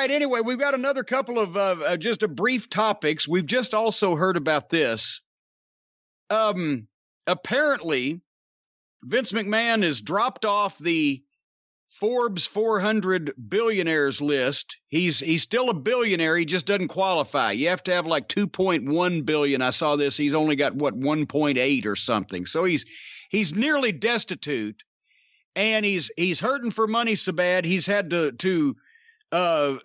right. Anyway, we've got another couple of just a brief topics. We've just also heard about this. Apparently, Vince McMahon has dropped off the Forbes 400 billionaires list. He's still a billionaire. He just doesn't qualify. You have to have like 2.1 billion. I saw this. He's only got 1.8 or something. So he's nearly destitute, and he's hurting for money so bad he's had to I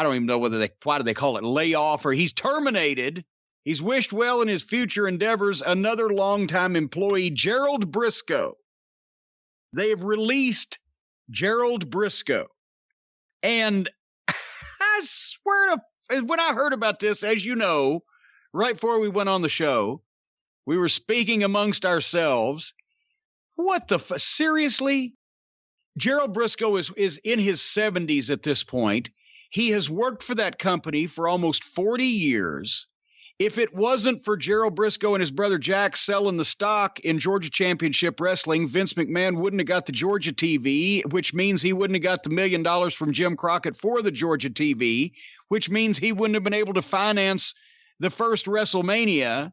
don't even know why do they call it lay off, or he's terminated. He's wished well in his future endeavors another longtime employee, Gerald Brisco. They have released Gerald Brisco. And I swear to, when I heard about this, as you know, right before we went on the show, we were speaking amongst ourselves. What the seriously? Gerald Brisco is in his 70s at this point. He has worked for that company for almost 40 years. If it wasn't for Gerald Brisco and his brother Jack selling the stock in Georgia Championship Wrestling, Vince McMahon wouldn't have got the Georgia TV, which means he wouldn't have got the $1 million from Jim Crockett for the Georgia TV, which means he wouldn't have been able to finance the first WrestleMania,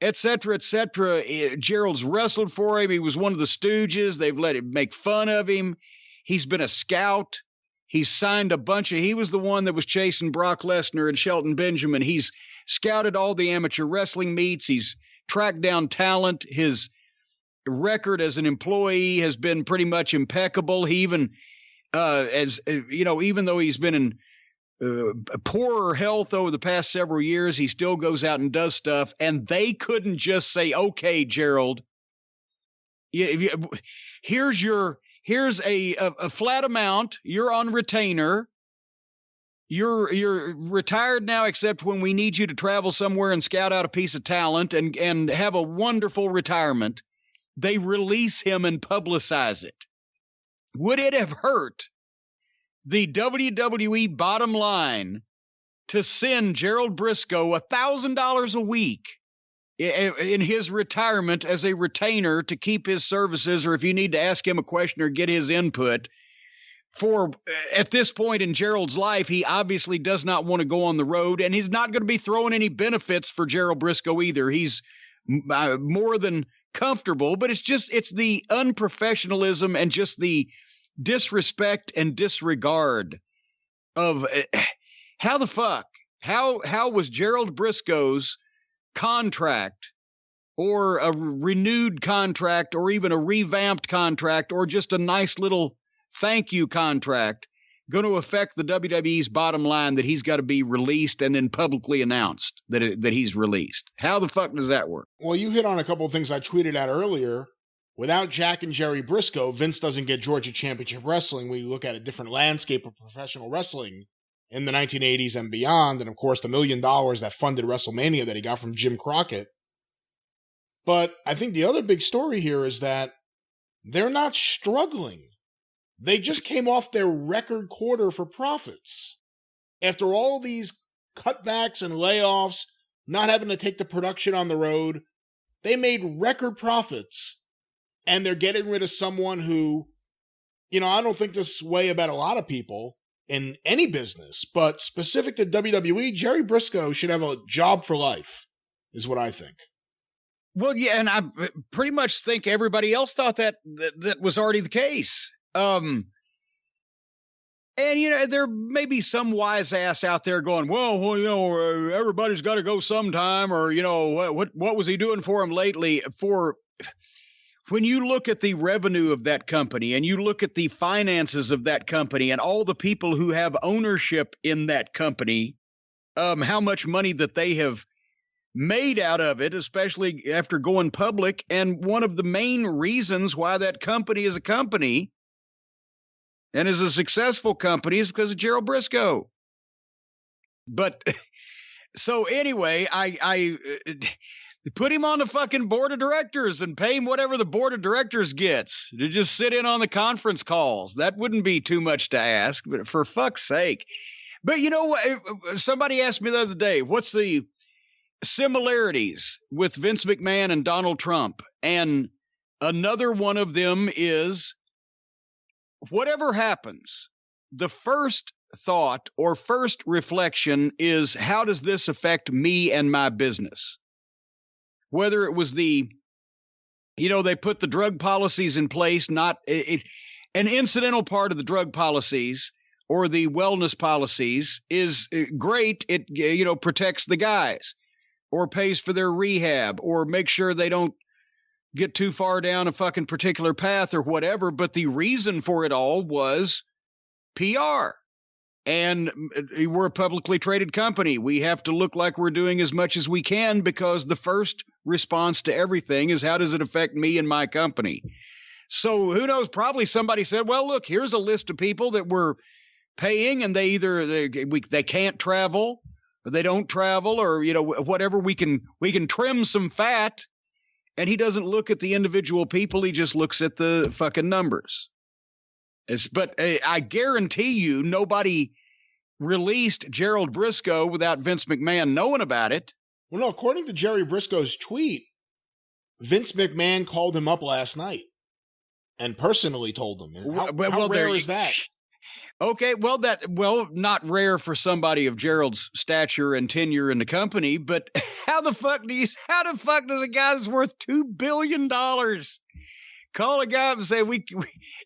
et cetera, et cetera. Gerald's wrestled for him. He was one of the Stooges. They've let him make fun of him. He's been a scout. He's signed he was the one that was chasing Brock Lesnar and Shelton Benjamin. He's scouted all the amateur wrestling meets. He's tracked down talent. His record as an employee has been pretty much impeccable. He even, even though he's been in poorer health over the past several years, he still goes out and does stuff. And they couldn't just say, okay, Gerald, here's a flat amount. You're on retainer. You're retired now, except when we need you to travel somewhere and scout out a piece of talent and have a wonderful retirement. They release him and publicize it. Would it have hurt the WWE bottom line to send Gerald Brisco $1,000 a week in his retirement as a retainer to keep his services, or if you need to ask him a question or get his input? For at this point in Gerald's life, he obviously does not want to go on the road, and he's not going to be throwing any benefits for Gerald Brisco either. He's more than comfortable, but it's the unprofessionalism and just the disrespect and disregard of how the fuck, how was Gerald Brisco's contract, or a renewed contract, or even a revamped contract, or just a nice little thank you contract, going to affect the WWE's bottom line that he's got to be released and then publicly announced that he's released? How the fuck does that work? Well, you hit on a couple of things I tweeted out earlier. Without Jack and Jerry Brisco, Vince doesn't get Georgia Championship Wrestling. We look at a different landscape of professional wrestling in the 1980s and beyond, and of course the $1 million that funded WrestleMania that he got from Jim Crockett. But I think the other big story here is that they're not struggling. They just came off their record quarter for profits. After all these cutbacks and layoffs, not having to take the production on the road, they made record profits. And they're getting rid of someone who, I don't think this way about a lot of people in any business, but specific to WWE, Jerry Brisco should have a job for life, is what I think. Well, yeah, and I pretty much think everybody else thought that was already the case. And there may be some wise ass out there going, well, everybody's got to go sometime, or what was he doing for him lately? When you look at the revenue of that company, and you look at the finances of that company, and all the people who have ownership in that company, how much money that they have made out of it, especially after going public, and one of the main reasons why that company is a company and is a successful company is because of Gerald Brisco. But so anyway, I put him on the fucking board of directors and pay him whatever the board of directors gets to just sit in on the conference calls. That wouldn't be too much to ask, but for fuck's sake. But somebody asked me the other day, what's the similarities with Vince McMahon and Donald Trump? And another one of them is, whatever happens, the first thought or first reflection is, how does this affect me and my business? Whether it was they put the drug policies in place, not an incidental part of the drug policies or the wellness policies is great. It, protects the guys or pays for their rehab or makes sure they don't get too far down a fucking particular path or whatever. But the reason for it all was PR. And we're a publicly traded company. We have to look like we're doing as much as we can, because the first response to everything is, how does it affect me and my company? So who knows? Probably somebody said, well, look, here's a list of people that we're paying, and they can't travel, or they don't travel, or whatever. We can trim some fat. And he doesn't look at the individual people. He just looks at the fucking numbers. But I guarantee you, nobody released Gerald Brisco without Vince McMahon knowing about it. Well, no, according to Jerry Brisco's tweet, Vince McMahon called him up last night and personally told him. How rare is that? Okay, well, not rare for somebody of Gerald's stature and tenure in the company, but how the fuck does a guy that's worth $2 billion call a guy up and say,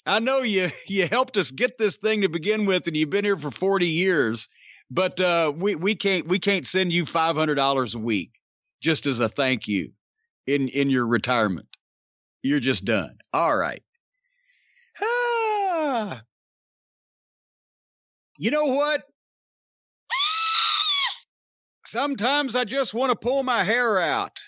I know you helped us get this thing to begin with, and you've been here for 40 years, but we can't send you $500 a week just as a thank you in your retirement. You're just done. All right. You know what? Sometimes I just want to pull my hair out.